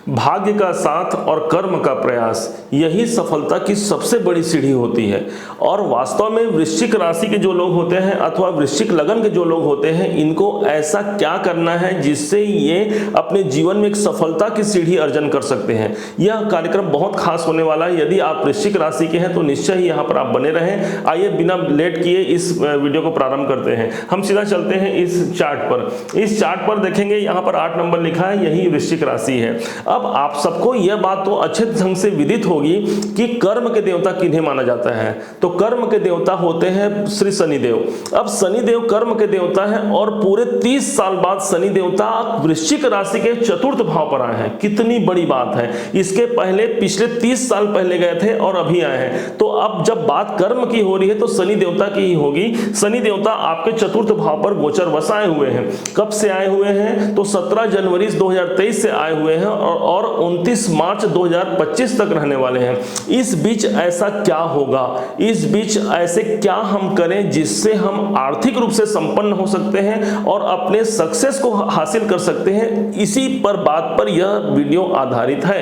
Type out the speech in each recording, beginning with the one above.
भाग्य का साथ और कर्म का प्रयास, यही सफलता की सबसे बड़ी सीढ़ी होती है। और वास्तव में वृश्चिक राशि के जो लोग होते हैं अथवा वृश्चिक लगन के जो लोग होते हैं, इनको ऐसा क्या करना है जिससे ये अपने जीवन में एक सफलता की सीढ़ी अर्जन कर सकते हैं। यह कार्यक्रम बहुत खास होने वाला है। यदि आप वृश्चिक राशि के हैं तो निश्चय ही यहाँ पर आप बने रहें। आइए बिना लेट किए इस वीडियो को प्रारंभ करते हैं। हम सीधा चलते हैं इस चार्ट पर। इस चार्ट पर देखेंगे यहाँ पर 8 नंबर लिखा है, यही वृश्चिक राशि है। अब आप सबको यह बात तो अच्छे ढंग से विदित होगी कि कर्म के देवता किन्हें माना जाता है। तो कर्म के देवता होते हैं श्री शनिदेव। अब शनिदेव कर्म के देवता है और पूरे 30 साल बाद शनि देवता वृश्चिक राशि के चतुर्थ भाव पर आए हैं। कितनी बड़ी बात है। इसके पहले पिछले 30 साल पहले गए थे और अभी आए हैं। तो अब जब बात कर्म की हो रही है तो शनि देवता की ही होगी। शनि देवता आपके चतुर्थ भाव पर गोचर वश आए हुए हैं। कब से आए हुए हैं? तो 17 जनवरी 2023 से आए हुए हैं और 29 मार्च 2025 तक रहने वाले हैं। इस बीच ऐसा क्या होगा, इस बीच ऐसे क्या हम करें जिससे हम आर्थिक रूप से संपन्न हो सकते हैं और अपने सक्सेस को हासिल कर सकते हैं, इसी पर बात पर यह वीडियो आधारित है।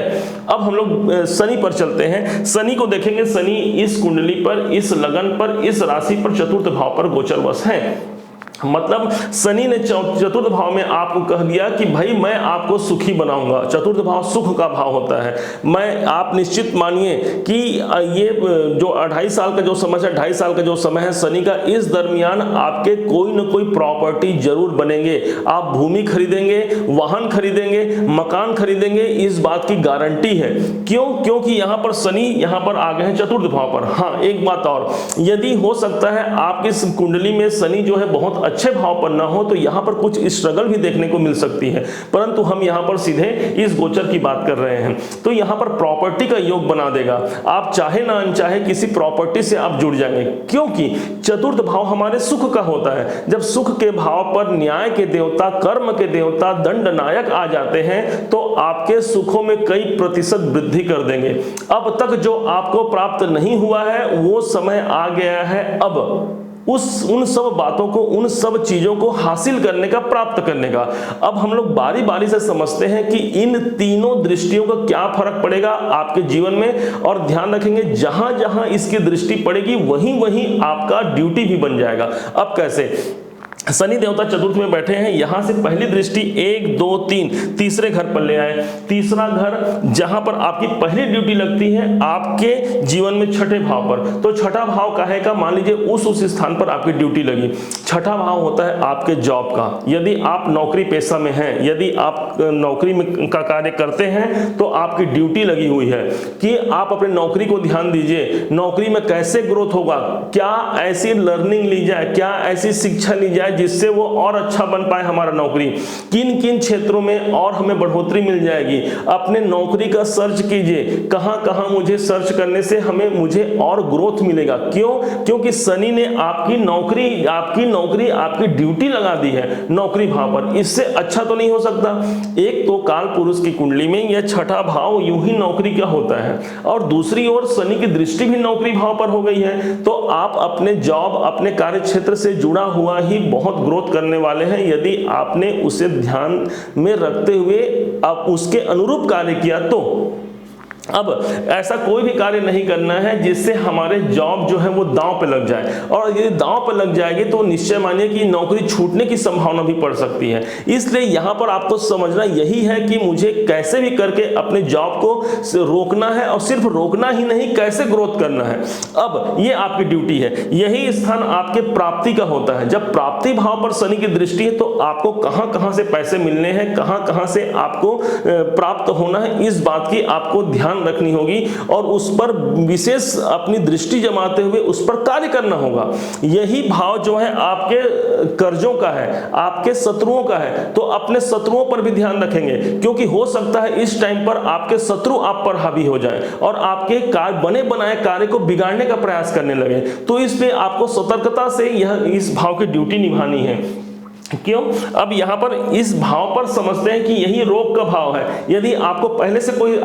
अब हम लोग शनि पर चलते हैं। शनि को देखेंगे। शनि इस कुंडली पर, इस लगन पर, इस राशि पर चतुर्थ भाव पर गोचरवश है। मतलब शनि ने चतुर्थ भाव में आपको कह दिया कि भाई मैं आपको सुखी बनाऊंगा। चतुर्थ भाव सुख का भाव होता है। मैं आप निश्चित मानिए कि ये जो 2.5 साल का जो समय है, 2.5 साल का जो समय है शनि का, इस दरमियान आपके कोई न कोई प्रॉपर्टी जरूर बनेंगे। आप भूमि खरीदेंगे, वाहन खरीदेंगे, मकान खरीदेंगे, इस बात की गारंटी है। क्यों? क्योंकि यहाँ पर शनि यहाँ पर आ गए हैं चतुर्थ भाव पर। हाँ, एक बात और, यदि हो सकता है आपकी इस कुंडली में शनि जो है बहुत अच्छे भाव पर ना हो तो यहां पर कुछ स्ट्रगल भी देखने को मिल सकती है, परंतु हम यहां पर सीधे इस गोचर की बात कर रहे हैं। तो यहां पर प्रॉपर्टी का योग बना देगा। आप चाहे ना अनचाहे किसी प्रॉपर्टी से आप जुड़ जाएंगे, क्योंकि चतुर्थ भाव हमारे सुख का होता है। जब सुख के भाव पर न्याय के देवता, कर्म के देवता, दंडनायक आ जाते हैं तो आपके सुखों में कई प्रतिशत वृद्धि कर देंगे। अब तक जो आपको प्राप्त नहीं हुआ है वो समय आ गया है अब उन सब बातों को, उन सब चीजों को हासिल करने का, प्राप्त करने का। अब हम लोग बारी बारी से समझते हैं कि इन तीनों दृष्टियों का क्या फर्क पड़ेगा आपके जीवन में, और ध्यान रखेंगे जहां जहां इसकी दृष्टि पड़ेगी वहीं वहीं आपका ड्यूटी भी बन जाएगा। अब कैसे? शनि देवता चतुर्थ में बैठे हैं। यहां से पहली दृष्टि 1, 2, 3 तीसरे घर पर ले आए। तीसरा घर जहां पर आपकी पहली ड्यूटी लगती है आपके जीवन में छठे भाव पर। तो छठा भाव काहे का? मान लीजिए उस स्थान पर आपकी ड्यूटी लगी। छठा भाव होता है आपके जॉब का। यदि आप नौकरी पेशा में हैं, यदि आप नौकरी में का कार्य करते हैं तो आपकी ड्यूटी लगी हुई है कि आप अपने नौकरी को ध्यान दीजिए। नौकरी में कैसे ग्रोथ होगा, क्या ऐसी लर्निंग ली जाए, क्या ऐसी शिक्षा ली जाए जिससे वो और अच्छा बन पाए हमारा नौकरी, किन किन क्षेत्रों में और हमें बढ़ोतरी मिल जाएगी। अपने नौकरी का सर्च कीजिए, कहां कहां मुझे सर्च करने से मुझे और ग्रोथ मिलेगा। क्यों? क्योंकि शनि ने आपकी नौकरी आपकी ड्यूटी लगा दी है नौकरी भाव पर। इससे अच्छा तो नहीं हो सकता। एक तो काल पुरुष की कुंडली में यह छठा भाव यूं ही नौकरी का होता है और दूसरी ओर शनि की दृष्टि भी नौकरी भाव पर हो गई है। तो आप अपने जॉब, अपने कार्य क्षेत्र से जुड़ा हुआ ही बहुत ग्रोथ करने वाले हैं यदि आपने उसे ध्यान में रखते हुए आप उसके अनुरूप कार्य किया तो। अब ऐसा कोई भी कार्य नहीं करना है जिससे हमारे जॉब जो है वो दांव पे लग जाए, और यदि दांव पे लग जाएगी तो निश्चय मानिए कि नौकरी छूटने की संभावना भी पड़ सकती है। इसलिए यहां पर आपको समझना यही है कि मुझे कैसे भी करके अपने जॉब को रोकना है, और सिर्फ रोकना ही नहीं, कैसे ग्रोथ करना है। अब ये आपकी ड्यूटी है। यही स्थान आपके प्राप्ति का होता है। जब प्राप्ति भाव पर शनि की दृष्टि है तो आपको कहां कहां से पैसे मिलने हैं, कहां कहां से आपको प्राप्त होना है, इस बात की आपको ध्यान रखनी होगी और उस पर विशेष अपनी दृष्टि जमाते हुए उस पर कार्य करना होगा। यही भाव जो है आपके कर्जों का है, आपके शत्रुओं का है, तो अपने शत्रुओं पर भी ध्यान रखेंगे, क्योंकि हो सकता है इस टाइम पर आपके शत्रु आप पर हावी हो जाएं और आपके बने बनाए कार्य को बिगाड़ने का प्रयास करने लगे। तो इसलिए आपको सतर्कता से इस भाव की ड्यूटी निभानी है। क्यों? अब यहाँ पर इस भाव पर समझते हैं कि यही रोग का भाव है। यदि आपको पहले से कोई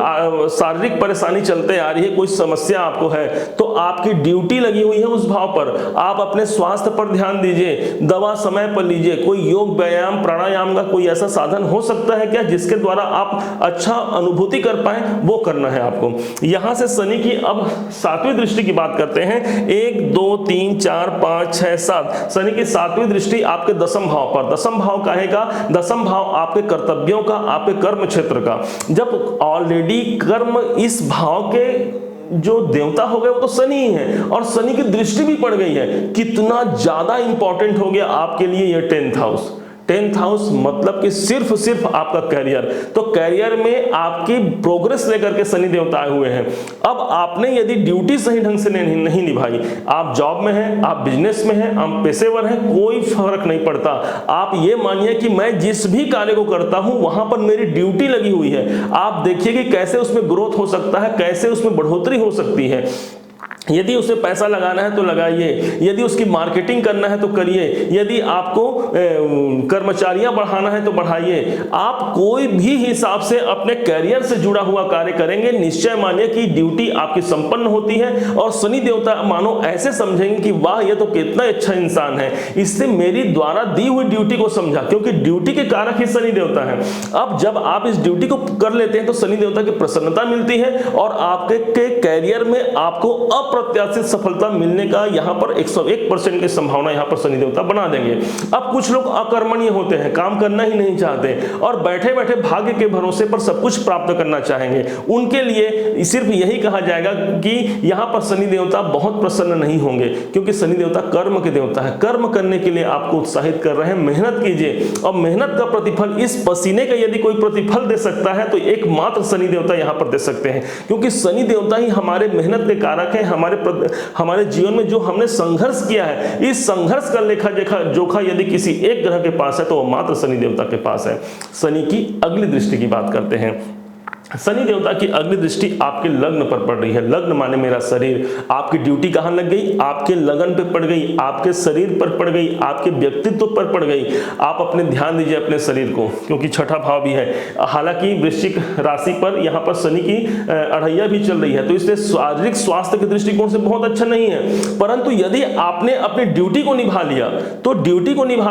शारीरिक परेशानी चलते आ रही है, कोई समस्या आपको है, तो आपकी ड्यूटी लगी हुई है उस भाव पर। आप अपने स्वास्थ्य पर ध्यान दीजिए, दवा समय पर लीजिए। कोई योग व्यायाम प्राणायाम का कोई ऐसा साधन हो सकता है क्या जिसके द्वारा आप अच्छा अनुभूति कर पाए? वो करना है आपको। यहां से शनि की अब 7वीं दृष्टि की बात करते हैं। 1 2 3 4 5 6 7 शनि की 7वीं दृष्टि आपके दसम भाव पर। दसम भाव काहे का? दसम भाव आपके कर्तव्यों का, आपके कर्म क्षेत्र का। जब ऑलरेडी कर्म इस भाव के जो देवता हो गए वो तो शनि ही है, और शनि की दृष्टि भी पड़ गई है। कितना ज्यादा इंपॉर्टेंट हो गया आपके लिए ये 10th हाउस। 10th हाउस मतलब कि सिर्फ आपका कैरियर। तो कैरियर में आपकी प्रोग्रेस लेकर के शनि देवता आए हुए हैं। अब आपने यदि ड्यूटी सही ढंग से नहीं निभाई, आप जॉब में हैं, आप बिजनेस में हैं, आप पेशेवर हैं, कोई फर्क नहीं पड़ता। आप ये मानिए कि मैं जिस भी कार्य को करता हूं वहां पर मेरी ड्यूटी लगी हुई है। आप देखिए कि कैसे उसमें ग्रोथ हो सकता है, कैसे उसमें बढ़ोतरी हो सकती है। यदि उसे पैसा लगाना है तो लगाइए, यदि उसकी मार्केटिंग करना है तो करिए, यदि आपको कर्मचारियां बढ़ाना है तो बढ़ाइए। आप कोई भी हिसाब से अपने कैरियर से जुड़ा हुआ कार्य करेंगे, निश्चय मानिए कि ड्यूटी आपकी संपन्न होती है। और शनि देवता मानो ऐसे समझेंगे कि वाह, ये तो कितना अच्छा इंसान है, इससे मेरी द्वारा दी हुई ड्यूटी को समझा, क्योंकि ड्यूटी के कारक ही शनि देवता है। अब जब आप इस ड्यूटी को कर लेते हैं तो शनि देवता की प्रसन्नता मिलती है, और आपके कैरियर में आपको अप्रत्याशित सफलता मिलने का यहां पर 101% की संभावना यहां पर शनि देवता बना देंगे। अब कुछ लोग अकर्मण्य होते हैं, काम करना ही नहीं चाहते और बैठे बैठे भाग्य के भरोसे पर सब कुछ प्राप्त करना चाहेंगे। उनके लिए सिर्फ यही कहा जाएगा कि यहां पर शनि देवता बहुत प्रसन्न नहीं होंगे, क्योंकि शनि देवता कर्म के देवता है। कर्म करने के लिए आपको उत्साहित कर रहे हैं, मेहनत कीजिए, और मेहनत का प्रतिफल, इस पसीने का यदि कोई प्रतिफल दे सकता है तो एकमात्र शनि देवता यहां पर दे सकते हैं, क्योंकि शनि देवता ही हमारे मेहनत के कारक हैं। हमारे जीवन में जो हमने संघर्ष किया है, इस संघर्ष का लेखा जोखा यदि किसी एक ग्रह के पास है तो वो मात्र शनि देवता के पास है। शनि की अगली दृष्टि की बात करते हैं। शनि देवता की अगली दृष्टि आपके लग्न पर पड़ रही है। लग्न माने मेरा शरीर। आपकी ड्यूटी कहां लग गई? आपके लगन पे पड़ गई, आपके शरीर पर पड़ गई, आपके व्यक्तित्व पर पड़ गई। आप अपने ध्यान दीजिए अपने शरीर को, क्योंकि छठा भाव भी है। हालांकि वृश्चिक राशि पर यहां पर शनि की अढ़ैया भी चल रही है, तो इसलिए शारीरिक स्वास्थ्य के दृष्टिकोण से बहुत अच्छा नहीं है। परंतु यदि आपने अपनी ड्यूटी को निभा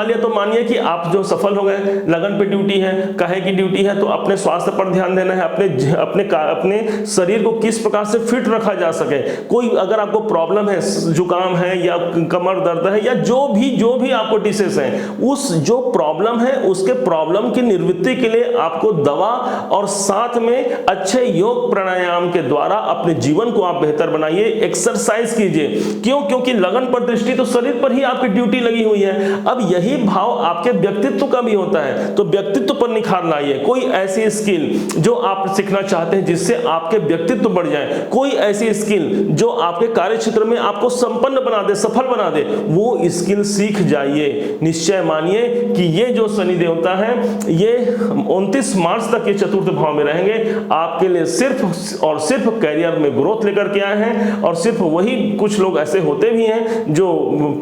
लिया तो मानिए कि आप जो सफल हो गए। लगन पे ड्यूटी है, काहे की ड्यूटी है? तो अपने स्वास्थ्य पर ध्यान देना है, अपने शरीर को किस प्रकार से फिट रखा जा सके। कोई अगर आपको प्रॉब्लम है, जुकाम है या कमर दर्द है या जो भी आपको डिसीज है, उस जो प्रॉब्लम है उसके प्रॉब्लम की निवृत्ति के लिए आपको दवा और साथ में अच्छे योग प्राणायाम के द्वारा अपने जीवन को आप बेहतर बनाइए। एक्सरसाइज कीजिए। क्यों? क्योंकि लगन पर दृष्टि तो शरीर पर ही आपकी ड्यूटी लगी हुई है। अब यही भाव आपके व्यक्तित्व का भी होता है, तो व्यक्तित्व पर निखार लाइए। कोई ऐसी स्किल जो आप सीखना चाहते हैं जिससे आपके व्यक्तित्व बढ़ जाए, कोई ऐसी स्किल जो आपके कार्य क्षेत्र में आपको संपन्न बना दे, सफल बना दे, वो स्किल सीख जाइए। निश्चय मानिए कि ये जो शनि देवता है ये 29 मार्च तक ये चतुर्थ भाव में रहेंगे। आपके लिए सिर्फ और सिर्फ कैरियर में ग्रोथ लेकर के आए हैं, और सिर्फ वही कुछ लोग ऐसे होते भी हैं जो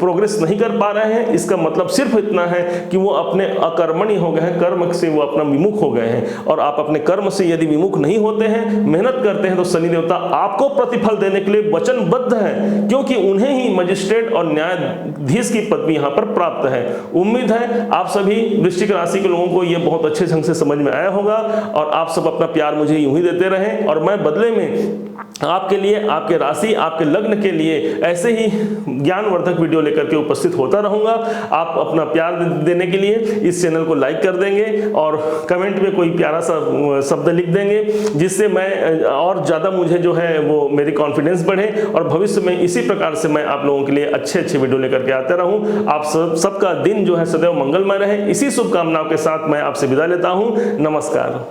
प्रोग्रेस नहीं कर पा रहे हैं। इसका मतलब सिर्फ इतना है कि वो अपने अकर्मणी हो गए हैं, कर्म से वो अपना विमुख हो गए हैं। और आप अपने कर्म से यदि विमुख नहीं होते हैं, मेहनत करते हैं, तो शनि देवता आपको प्रतिफल देने के लिए वचनबद्ध है, क्योंकि उन्हें ही मजिस्ट्रेट और न्यायाधीश की पदवी यहां पर प्राप्त है। उम्मीद है आप सभी वृश्चिक राशि के लोगों को यह बहुत अच्छे ढंग से समझ में आया होगा, और आप सब अपना प्यार मुझे यूं ही देते रहें, और मैं बदले में आपके लिए, आपके राशि, आपके लग्न के लिए ऐसे ही ज्ञानवर्धक वीडियो लेकर के उपस्थित होता रहूंगा। आप अपना प्यार देने के लिए इस चैनल को लाइक कर देंगे और कमेंट में कोई प्यारा सा शब्द लिख देंगे, जिससे मैं और ज़्यादा मुझे जो है वो मेरी कॉन्फिडेंस बढ़े, और भविष्य में इसी प्रकार से मैं आप लोगों के लिए अच्छे वीडियो लेकर के आते रहूं। आप सबका दिन जो है सदैव मंगलमय रहे। इसी शुभकामनाओं के साथ मैं आपसे विदा लेता हूं। नमस्कार।